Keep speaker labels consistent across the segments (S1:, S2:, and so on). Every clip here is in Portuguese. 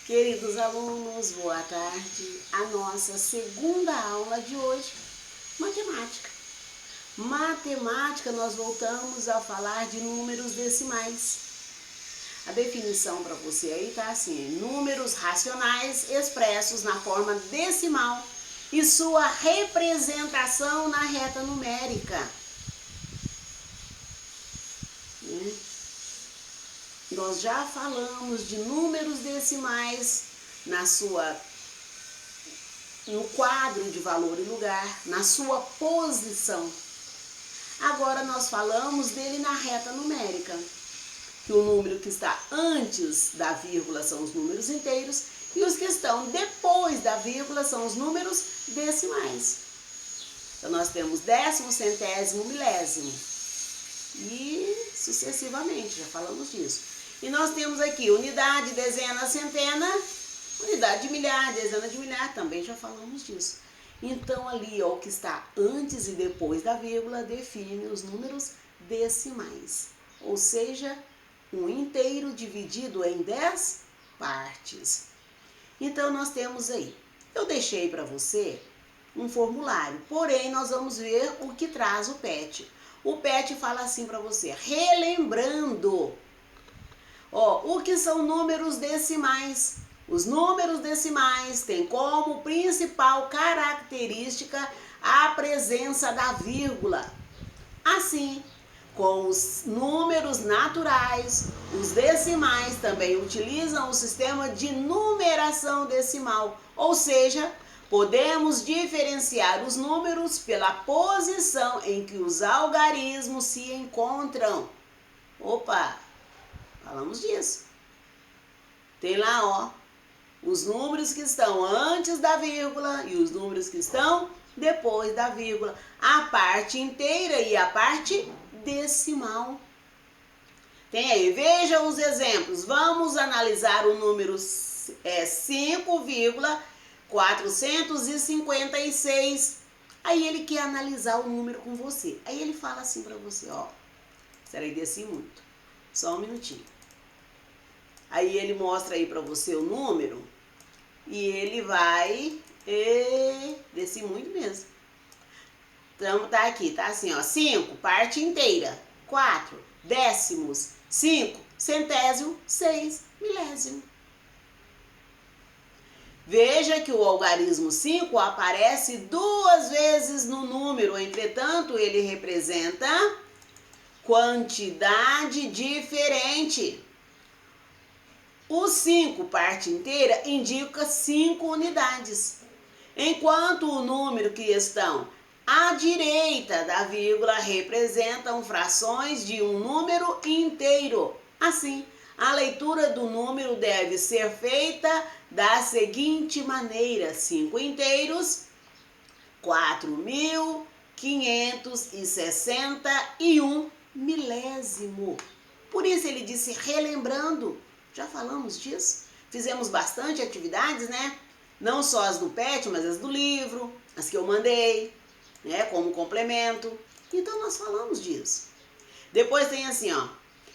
S1: Queridos alunos, boa tarde. A nossa segunda aula de hoje, matemática. Matemática, nós voltamos a falar de números decimais. A definição para você aí tá assim: números racionais expressos na forma decimal e sua representação na reta numérica. Nós já falamos de números decimais no quadro de valor e lugar, na sua posição. Agora nós falamos dele na reta numérica, que o número que está antes da vírgula são os números inteiros e os que estão depois da vírgula são os números decimais. Então nós temos décimo, centésimo, milésimo e sucessivamente, já falamos disso. E nós temos aqui unidade, dezena, centena, unidade de milhar, dezena de milhar, também já falamos disso. Então ali, ó, o que está antes e depois da vírgula define os números decimais, ou seja, um inteiro dividido em 10 partes. Então nós temos aí, eu deixei para você um formulário, porém nós vamos ver o que traz o PET. O PET fala assim para você, relembrando, ó, o que são números decimais. Os números decimais têm como principal característica a presença da vírgula. Assim, com os números naturais, os decimais também utilizam o sistema de numeração decimal, ou seja, podemos diferenciar os números pela posição em que os algarismos se encontram. Opa, falamos disso. Tem lá, ó, os números que estão antes da vírgula e os números que estão depois da vírgula, a parte inteira e a parte decimal. Tem aí, veja os exemplos. Vamos analisar o número 5,456. Aí ele quer analisar o número com você. Aí ele fala assim para você, ó, será que desci muito? Só um minutinho. Aí ele mostra aí para você o número e ele vai descer muito mesmo. Então tá aqui, tá assim, ó, 5, parte inteira, 4, décimos, 5, centésimo, 6, milésimo. Veja que o algarismo 5 aparece 2 vezes no número, entretanto ele representa quantidade diferente. O 5, parte inteira, indica 5 unidades, enquanto o número que estão à direita da vírgula representam frações de um número inteiro. Assim, a leitura do número deve ser feita da seguinte maneira: 5 inteiros, 4.561 milésimo. Por isso ele disse relembrando. Já falamos disso, fizemos bastante atividades, né? Não só as do PET, mas as do livro, as que eu mandei, né? Como complemento. Então nós falamos disso. Depois tem assim, ó,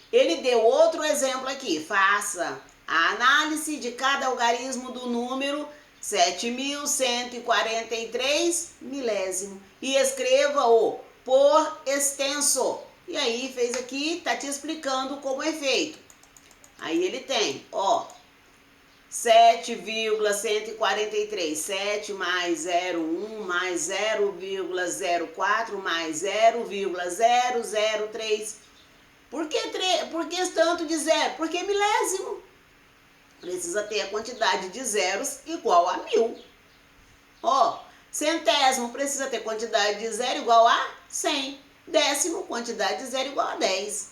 S1: ele deu outro exemplo aqui. Faça a análise de cada algarismo do número 7.143 milésimo e escreva-o por extenso. E aí fez aqui, tá te explicando como é feito. Aí ele tem, ó, 7,143, 7 mais 0,1 mais 0,04 mais 0,003. Por que tanto de zero? Porque é milésimo. Precisa ter a quantidade de zeros igual a 1000. Ó, centésimo precisa ter quantidade de zero igual a 100. Décimo, quantidade de zero igual a 10.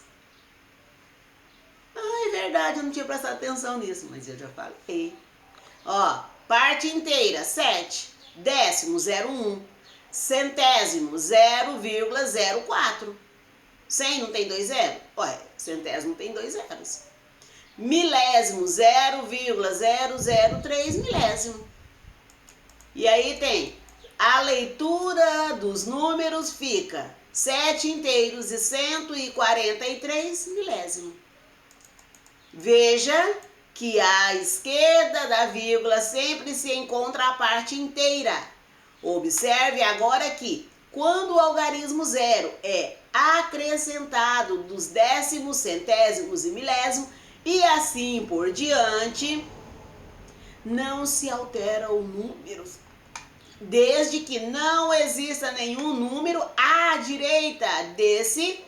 S1: Ah, é verdade, eu não tinha prestado atenção nisso, mas eu já falei. Ó, parte inteira, 7. Décimo, 0,1. Centésimo, 0,04. 100 não tem 2 zeros? Ué, centésimo tem 2 zeros. Milésimo, 0,003 milésimo. E aí tem, a leitura dos números fica 7 inteiros e 143 milésimo. Veja que à esquerda da vírgula sempre se encontra a parte inteira. Observe agora que quando o algarismo zero é acrescentado dos décimos, centésimos e milésimos e assim por diante, não se altera o número, desde que não exista nenhum número à direita desse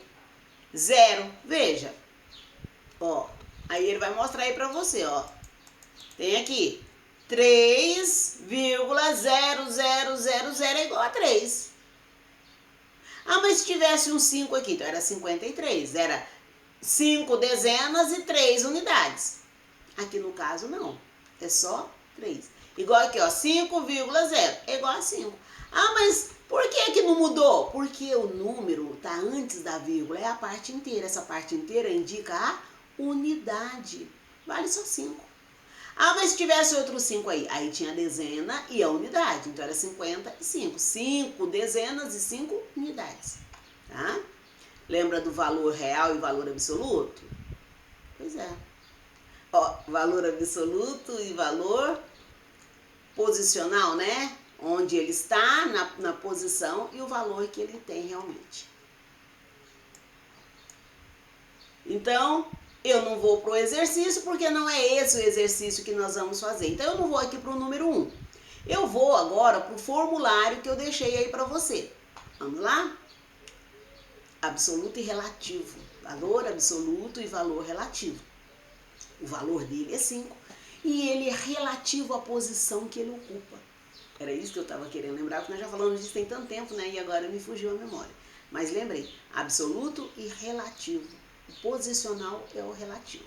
S1: zero. Veja, ó, aí ele vai mostrar aí pra você, ó. Tem aqui 3,0000 é igual a 3. Ah, mas se tivesse um 5 aqui, então era 53. Era 5 dezenas e 3 unidades. Aqui no caso não, é só 3. Igual aqui, ó, 5,0 é igual a 5. Ah, mas por que não mudou? Porque o número tá antes da vírgula, é a parte inteira. Essa parte inteira indica a unidade. Vale só 5. Ah, mas se tivesse outro 5 aí tinha a dezena e a unidade. Então era 55. 5 dezenas e 5 unidades. Tá? Lembra do valor real e valor absoluto? Pois é. Ó, valor absoluto e valor posicional, né? Onde ele está na posição e o valor que ele tem realmente. Então, eu não vou para o exercício porque não é esse o exercício que nós vamos fazer. Então, eu não vou aqui para o número 1. Eu vou agora para o formulário que eu deixei aí para você. Vamos lá? Absoluto e relativo. Valor absoluto e valor relativo. O valor dele é 5 e ele é relativo à posição que ele ocupa. Era isso que eu estava querendo lembrar, porque nós já falamos disso tem tanto tempo, né? E agora me fugiu a memória. Mas lembrei, absoluto e relativo. O posicional é o relativo,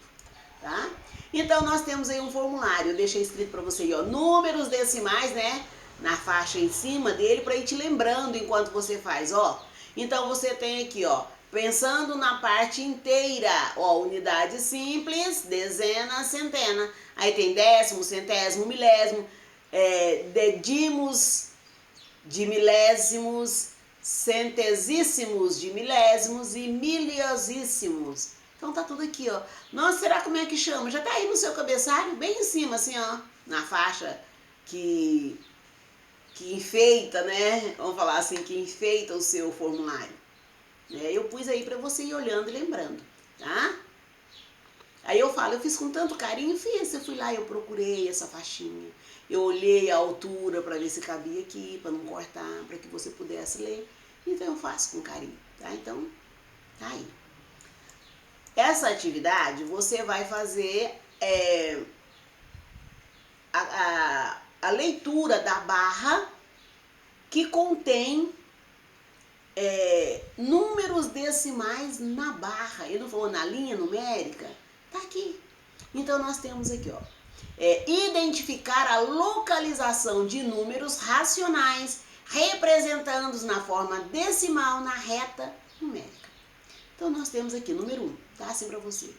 S1: tá? Então, nós temos aí um formulário, eu deixei escrito para você aí, ó, números decimais, né? Na faixa em cima dele, para ir te lembrando enquanto você faz, ó. Então, você tem aqui, ó, pensando na parte inteira, ó, unidade simples, dezena, centena. Aí tem décimo, centésimo, milésimo, dedimos de milésimos, centesíssimos de milésimos e miliosíssimos. Então tá tudo aqui, ó. Nossa, será como é que chama? Já tá aí no seu cabeçalho, bem em cima, assim, ó, na faixa que enfeita, né? Vamos falar assim, que enfeita o seu formulário. Eu pus aí pra você ir olhando e lembrando, tá? Aí eu falo, eu fiz com tanto carinho, eu fui lá e eu procurei essa faixinha. Eu olhei a altura para ver se cabia aqui, para não cortar, para que você pudesse ler. Então eu faço com carinho, tá? Então, tá aí. Essa atividade você vai fazer a leitura da barra que contém números decimais na barra. Ele não falou na linha numérica? Tá aqui. Então nós temos aqui, ó. Identificar a localização de números racionais representando-os na forma decimal na reta numérica. Então nós temos aqui número 1, tá assim para você.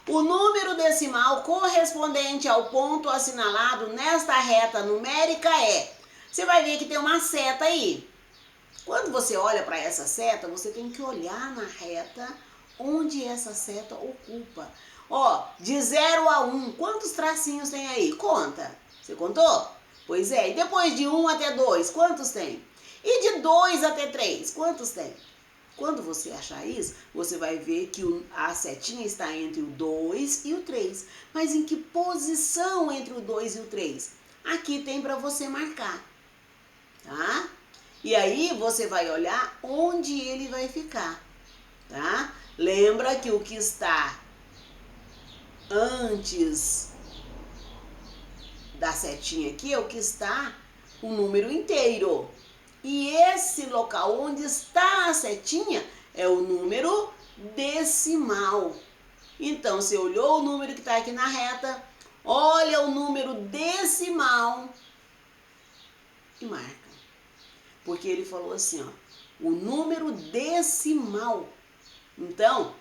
S1: O número decimal correspondente ao ponto assinalado nesta reta numérica você vai ver que tem uma seta aí. Quando você olha para essa seta, você tem que olhar na reta onde essa seta ocupa. Ó, de 0 a 1, quantos tracinhos tem aí? Conta. Você contou? Pois é. E depois de 1 até 2, quantos tem? E de 2 até 3, quantos tem? Quando você achar isso, você vai ver que a setinha está entre o 2 e o 3. Mas em que posição entre o 2 e o 3? Aqui tem para você marcar, tá? E aí você vai olhar onde ele vai ficar, tá? Lembra que o que está antes da setinha aqui é o que está o número inteiro. E esse local onde está a setinha é o número decimal. Então, você olhou o número que está aqui na reta, olha o número decimal e marca. Porque ele falou assim, ó, o número decimal. Então,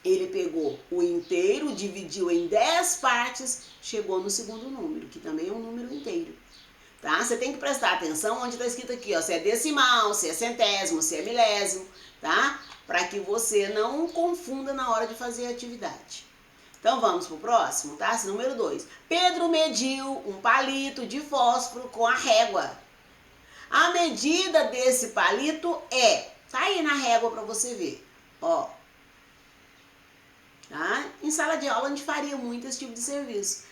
S1: ele pegou o inteiro, dividiu em 10 partes, chegou no segundo número, que também é um número inteiro. Tá? Você tem que prestar atenção onde está escrito aqui, ó, se é decimal, se é centésimo, se é milésimo, tá? Para que você não confunda na hora de fazer a atividade. Então vamos pro próximo, tá? Esse número 2. Pedro mediu um palito de fósforo com a régua. A medida desse palito tá aí na régua para você ver, ó. Tá? Em sala de aula a gente faria muito esse tipo de serviço.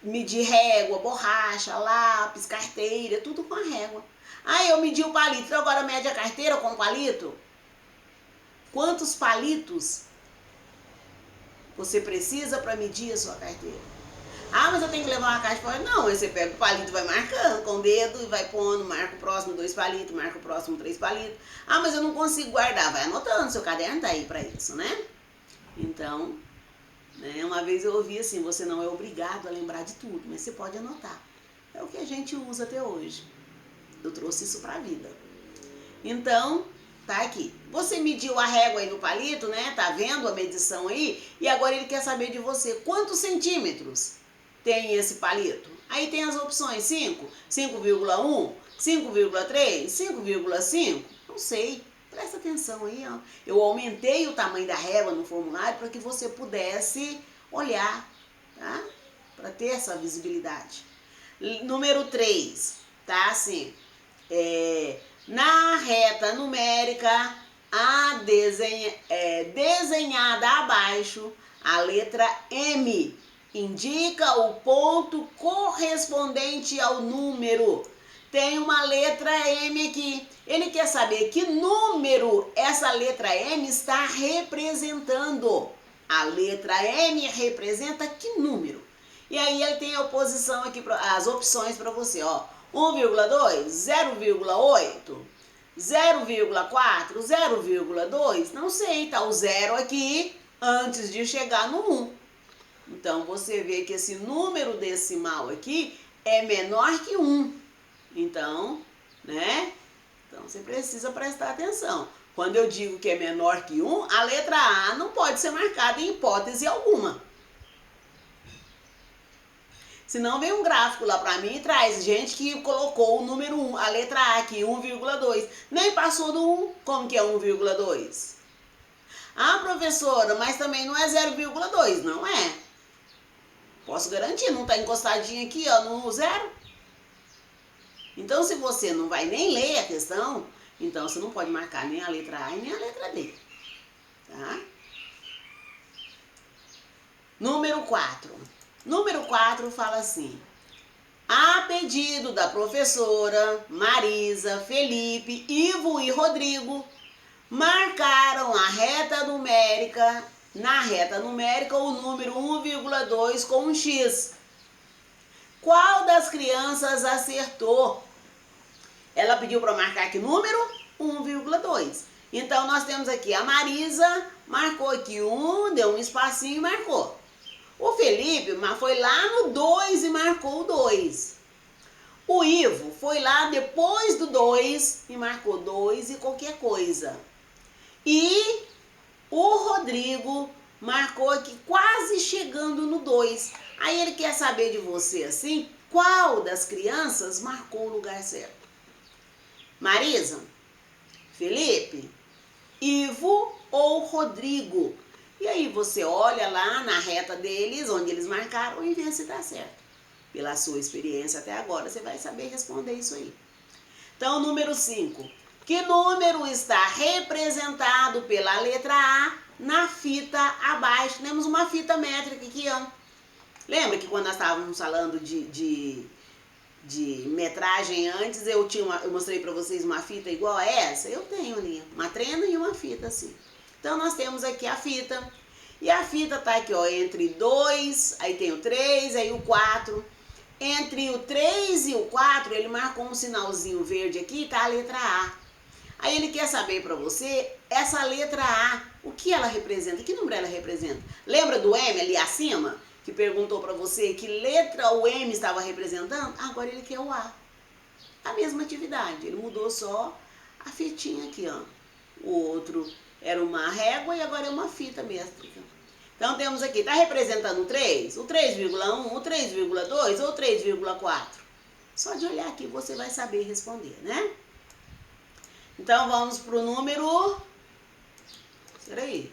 S1: Medir régua, borracha, lápis, carteira, tudo com a régua. Ah, eu medi o palito, então agora mede a carteira com o palito? Quantos palitos você precisa para medir a sua carteira? Ah, mas eu tenho que levar uma caixa fora. Não, aí você pega o palito e vai marcando com o dedo e vai pondo, marca o próximo 2 palitos, marca o próximo 3 palitos. Ah, mas eu não consigo guardar. Vai anotando, seu caderno tá aí para isso, né? Então, né, uma vez eu ouvi assim, você não é obrigado a lembrar de tudo, mas você pode anotar. É o que a gente usa até hoje. Eu trouxe isso para a vida. Então, tá aqui. Você mediu a régua aí no palito, né? Tá vendo a medição aí? E agora ele quer saber de você quantos centímetros tem esse palito. Aí tem as opções 5, 5,1, 5,3, 5,5, não sei. Presta atenção aí, ó. Eu aumentei o tamanho da régua no formulário para que você pudesse olhar, tá? Para ter essa visibilidade. Número 3, tá? Assim, na reta numérica, desenhada abaixo, a letra M indica o ponto correspondente ao número. Tem uma letra M aqui. Ele quer saber que número essa letra M está representando. A letra M representa que número? E aí ele tem a oposição aqui, as opções para você, ó. 1,2, 0,8, 0,4, 0,2, não sei, tá o 0 aqui antes de chegar no 1. Então você vê que esse número decimal aqui é menor que 1. Então, né? Então você precisa prestar atenção. Quando eu digo que é menor que 1, a letra A não pode ser marcada em hipótese alguma. Senão vem um gráfico lá pra mim e traz gente que colocou o número 1, a letra A aqui, 1,2. Nem passou do 1. Como que é 1,2? Ah, professora, mas também não é 0,2, não é? Posso garantir, não tá encostadinho aqui, ó, no 0. Então, se você não vai nem ler a questão, então você não pode marcar nem a letra A e nem a letra D. Tá? Número 4. Número 4 fala assim: a pedido da professora Marisa, Felipe, Ivo e Rodrigo, marcaram a reta numérica, na reta numérica o número 1,2 com um X. Qual das crianças acertou? Ela pediu para marcar que número? 1,2. Então nós temos aqui a Marisa, marcou aqui 1, deu um espacinho e marcou. O Felipe foi lá no 2 e marcou o 2. O Ivo foi lá depois do 2 e marcou 2 e qualquer coisa. E o Rodrigo marcou aqui quase chegando no 2. Aí ele quer saber de você assim, qual das crianças marcou o lugar certo? Marisa, Felipe, Ivo ou Rodrigo? E aí você olha lá na reta deles, onde eles marcaram, e vê se dá certo. Pela sua experiência até agora, você vai saber responder isso aí. Então, número 5. Que número está representado pela letra A na fita abaixo? Temos uma fita métrica aqui, ó. Lembra que quando nós estávamos falando de metragem antes, eu mostrei para vocês uma fita igual a essa? Eu tenho ali, uma trena e uma fita assim. Então, nós temos aqui a fita. E a fita tá aqui, ó, entre 2, aí tem o 3, aí o 4. Entre o 3 e o 4, ele marcou um sinalzinho verde aqui, tá a letra A. Aí ele quer saber para você, essa letra A, o que ela representa? Que número ela representa? Lembra do M ali acima? Que perguntou para você que letra o M estava representando? Agora ele quer o A. A mesma atividade, ele mudou só a fitinha aqui, ó. O outro era uma régua e agora é uma fita métrica. Então temos aqui, está representando o 3? O 3,1, o 3,2 ou o 3,4? Só de olhar aqui você vai saber responder, né? Então vamos para o número... Espera aí.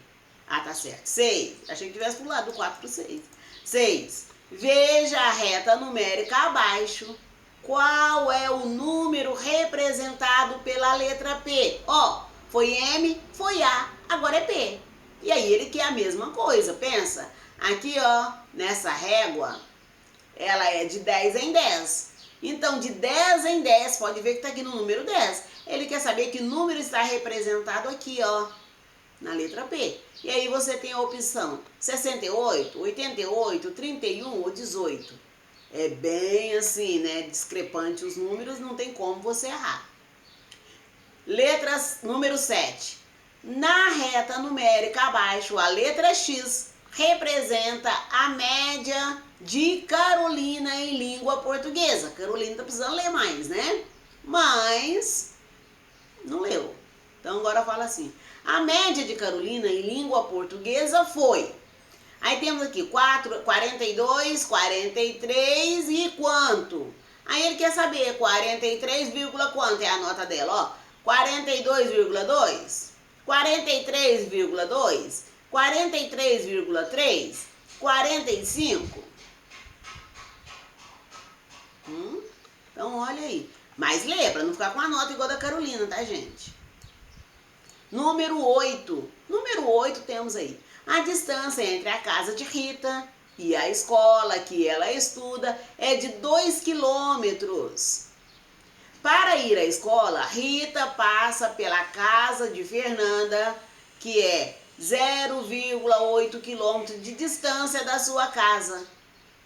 S1: Ah, tá certo. 6. Achei que tivesse pulado do 4 pro 6. 6. Veja a reta numérica abaixo. Qual é o número representado pela letra P? Ó, foi M, foi A, agora é P. E aí ele quer a mesma coisa, pensa. Aqui, ó, nessa régua, ela é de 10 em 10. Então, de 10 em 10, pode ver que está aqui no número 10. Ele quer saber que número está representado aqui, ó, na letra P. E aí você tem a opção 68, 88, 31 ou 18. É bem assim, né, discrepante os números, não tem como você errar. Letras número 7. Na reta numérica abaixo, a letra X representa a média de Carolina em língua portuguesa. Carolina tá precisando ler mais, né? Mas não leu. Então agora fala assim. A média de Carolina em língua portuguesa foi. Aí temos aqui 42, 43 e quanto? Aí ele quer saber 43, quanto é a nota dela, ó. 42,2, 43,2, 43,3, 45. Então olha aí. Mas lê, pra não ficar com a nota igual da Carolina, tá, gente? Número 8. Número 8 temos aí. A distância entre a casa de Rita e a escola que ela estuda é de 2 quilômetros. Para ir à escola, Rita passa pela casa de Fernanda, que é 0,8 quilômetros de distância da sua casa.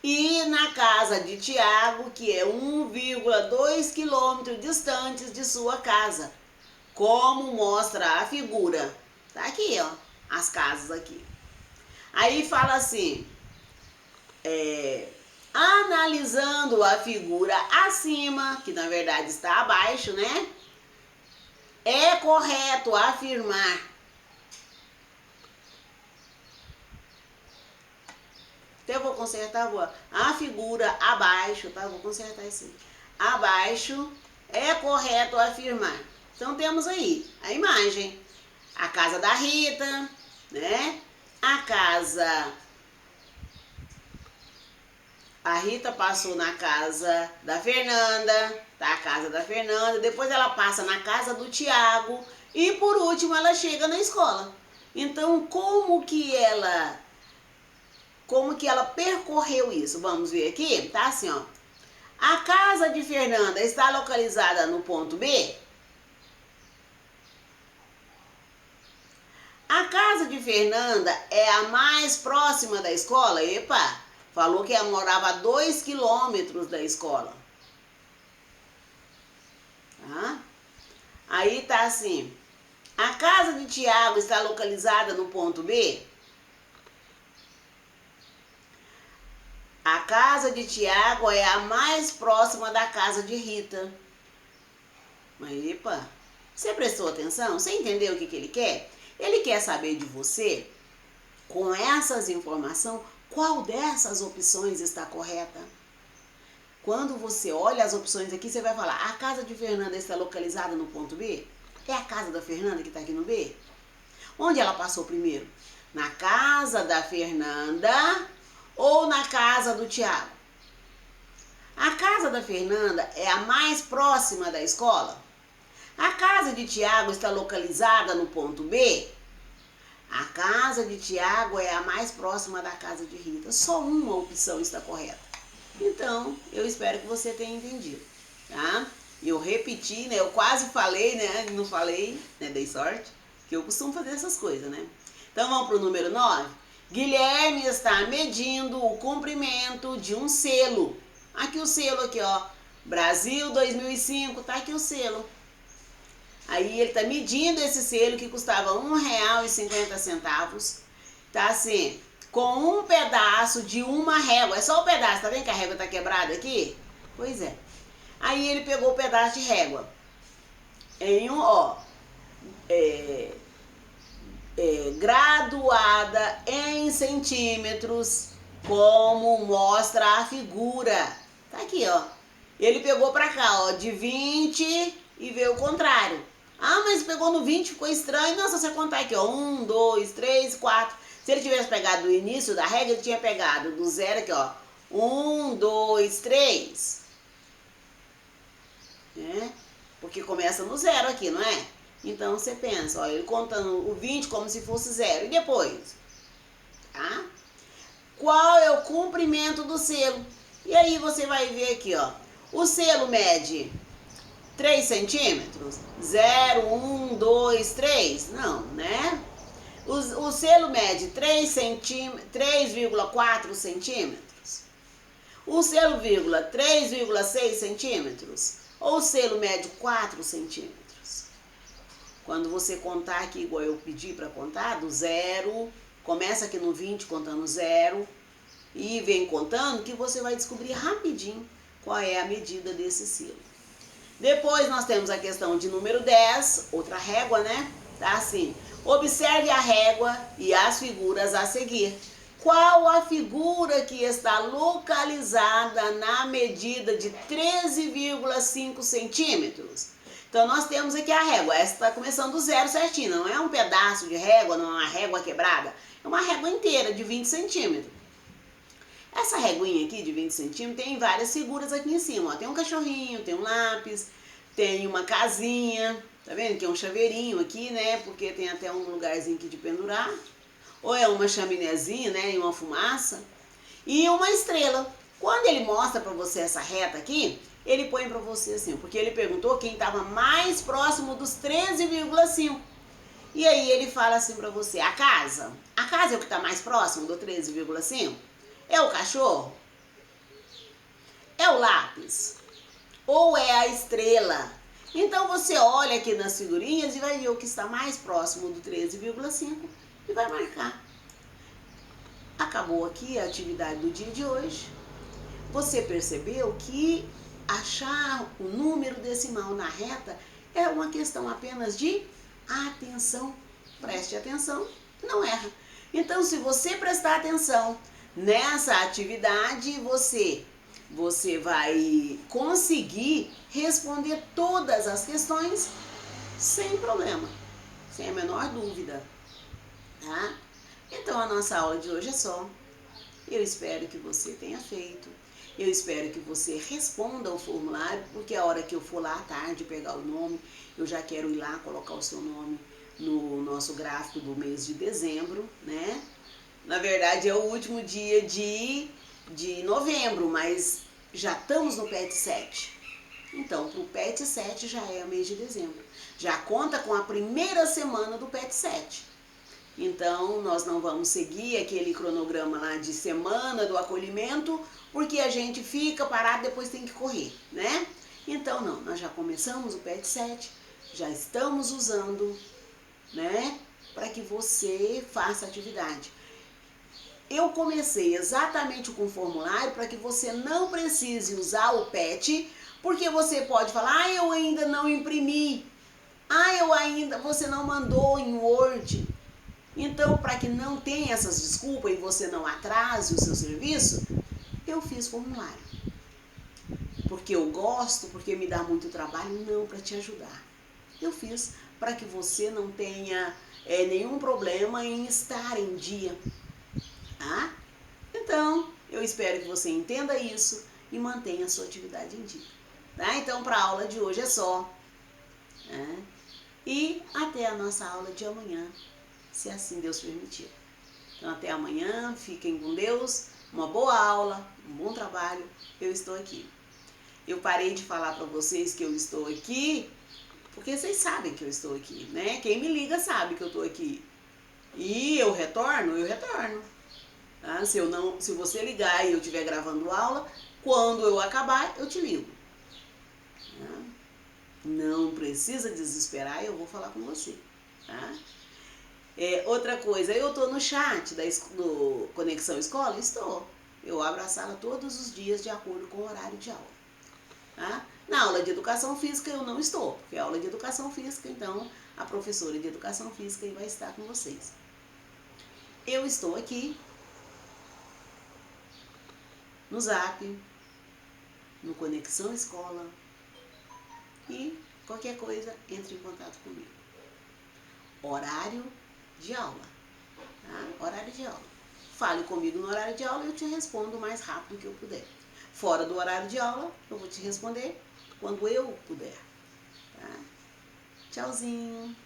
S1: E na casa de Tiago, que é 1,2 quilômetros distantes de sua casa. Como mostra a figura. Tá aqui, ó, as casas aqui. Aí fala assim, analisando a figura acima, que na verdade está abaixo, né? É correto afirmar eu vou consertar a figura abaixo, tá? Eu vou consertar isso. Abaixo é correto afirmar. Então temos aí a imagem. A casa da Rita, né? A Rita passou na casa da Fernanda, tá? A casa da Fernanda. Depois ela passa na casa do Tiago. E por último ela chega na escola. Então como que ela percorreu isso? Vamos ver aqui, tá assim, ó. A casa de Fernanda está localizada no ponto B. A casa de Fernanda é a mais próxima da escola? Epa, falou que ela morava a 2 quilômetros da escola. Tá? Aí tá assim, a casa de Tiago está localizada no ponto B? A casa de Tiago é a mais próxima da casa de Rita. Mas, epa, você prestou atenção? Você entendeu o que ele quer? Ele quer saber de você, com essas informações, qual dessas opções está correta. Quando você olha as opções aqui, você vai falar, a casa de Fernanda está localizada no ponto B? É a casa da Fernanda que está aqui no B? Onde ela passou primeiro? Na casa da Fernanda ou na casa do Tiago? A casa da Fernanda é a mais próxima da escola? A casa de Tiago está localizada no ponto B? A casa de Tiago é a mais próxima da casa de Rita. Só uma opção está correta. Então, eu espero que você tenha entendido, tá? Eu repeti, né? Eu quase falei, né? Não falei, né? Dei sorte, que eu costumo fazer essas coisas, né? Então, vamos para o número 9. Guilherme está medindo o comprimento de um selo. Aqui o selo, aqui, ó. Brasil 2005, tá aqui o selo. Aí ele tá medindo esse selo que custava R$1,50. Tá assim, com um pedaço de uma régua. É só o pedaço, tá vendo que a régua tá quebrada aqui? Pois é. Aí ele pegou o pedaço de régua. Em um, ó, graduada em centímetros, como mostra a figura. Tá aqui, ó. Ele pegou pra cá, ó, de 20 e veio o contrário. Ah, mas pegou no 20, ficou estranho. Não, se você contar aqui, ó, 1, 2, 3, 4. Se ele tivesse pegado do início da regra, ele tinha pegado do zero aqui, ó. 1, 2, 3. Né? Porque começa no zero aqui, não é? Então você pensa, ó, ele contando o 20 como se fosse zero. E depois? Tá? Qual é o comprimento do selo? E aí você vai ver aqui, ó. O selo mede 3 centímetros? 0, 1, 2, 3? Não, né? O selo mede 3,4 centímetros? O selo vírgula 3,6 centímetros? Ou o selo mede 4 centímetros? Quando você contar aqui, igual eu pedi para contar, do zero, começa aqui no 20 contando zero e vem contando, que você vai descobrir rapidinho qual é a medida desse selo. Depois nós temos a questão de número 10, outra régua, né? Tá assim, observe a régua e as figuras a seguir. Qual a figura que está localizada na medida de 13,5 centímetros? Então nós temos aqui a régua, essa está começando do zero certinho, não é um pedaço de régua, não é uma régua quebrada, é uma régua inteira de 20 centímetros. Essa reguinha aqui de 20 centímetros tem várias figuras aqui em cima, ó. Tem um cachorrinho, tem um lápis, tem uma casinha, tá vendo? Que é um chaveirinho aqui, né? Porque tem até um lugarzinho aqui de pendurar. Ou é uma chaminézinha, né? E uma fumaça. E uma estrela. Quando ele mostra pra você essa reta aqui, ele põe pra você assim, porque ele perguntou quem estava mais próximo dos 13,5. E aí ele fala assim pra você, a casa é o que tá mais próximo do 13,5? É o cachorro? É o lápis? Ou é a estrela? Então você olha aqui nas figurinhas e vai ver o que está mais próximo do 13,5 e vai marcar. Acabou aqui a atividade do dia de hoje. Você percebeu que achar o número decimal na reta é uma questão apenas de atenção. Preste atenção, não erra. Então, se você prestar atenção nessa atividade, você vai conseguir responder todas as questões sem problema, sem a menor dúvida, tá? Então, a nossa aula de hoje é só. Eu espero que você tenha feito. Eu espero que você responda o formulário, porque a hora que eu for lá à tarde pegar o nome, eu já quero ir lá colocar o seu nome no nosso gráfico do mês de dezembro, né? Na verdade é o último dia de novembro, mas já estamos no PET 7. Então, para o PET 7 já é o mês de dezembro. Já conta com a primeira semana do PET 7. Então, nós não vamos seguir aquele cronograma lá de semana do acolhimento, porque a gente fica parado e depois tem que correr, né? Então, não, nós já começamos o PET 7, já estamos usando, né, para que você faça atividade. Eu comecei exatamente com o formulário para que você não precise usar o PET, porque você pode falar, ah, eu ainda não imprimi, você não mandou em Word. Então, para que não tenha essas desculpas e você não atrase o seu serviço, eu fiz formulário. Porque eu gosto, porque me dá muito trabalho, não, para te ajudar. Eu fiz para que você não tenha nenhum problema em estar em dia. Tá? Então, eu espero que você entenda isso e mantenha a sua atividade em dia. Tá? Então, para a aula de hoje é só. Né? E até a nossa aula de amanhã, se assim Deus permitir. Então, até amanhã, fiquem com Deus, uma boa aula, um bom trabalho, eu estou aqui. Eu parei de falar para vocês que eu estou aqui, porque vocês sabem que eu estou aqui, né? Quem me liga sabe que eu estou aqui. E eu retorno, eu retorno. Tá? Se você ligar e eu estiver gravando aula, quando eu acabar, eu te ligo. Tá? Não precisa desesperar, eu vou falar com você. Tá? Outra coisa, eu estou no chat do Conexão Escola? Estou. Eu abro a sala todos os dias de acordo com o horário de aula. Tá? Na aula de Educação Física eu não estou, porque é aula de Educação Física, então a professora de Educação Física vai estar com vocês. Eu estou aqui no Zap, no Conexão Escola e Qualquer coisa, entre em contato comigo. Horário de aula. Tá? Horário de aula. Fale comigo no horário de aula e eu te respondo o mais rápido que eu puder. Fora do horário de aula, eu vou te responder quando eu puder. Tá? Tchauzinho!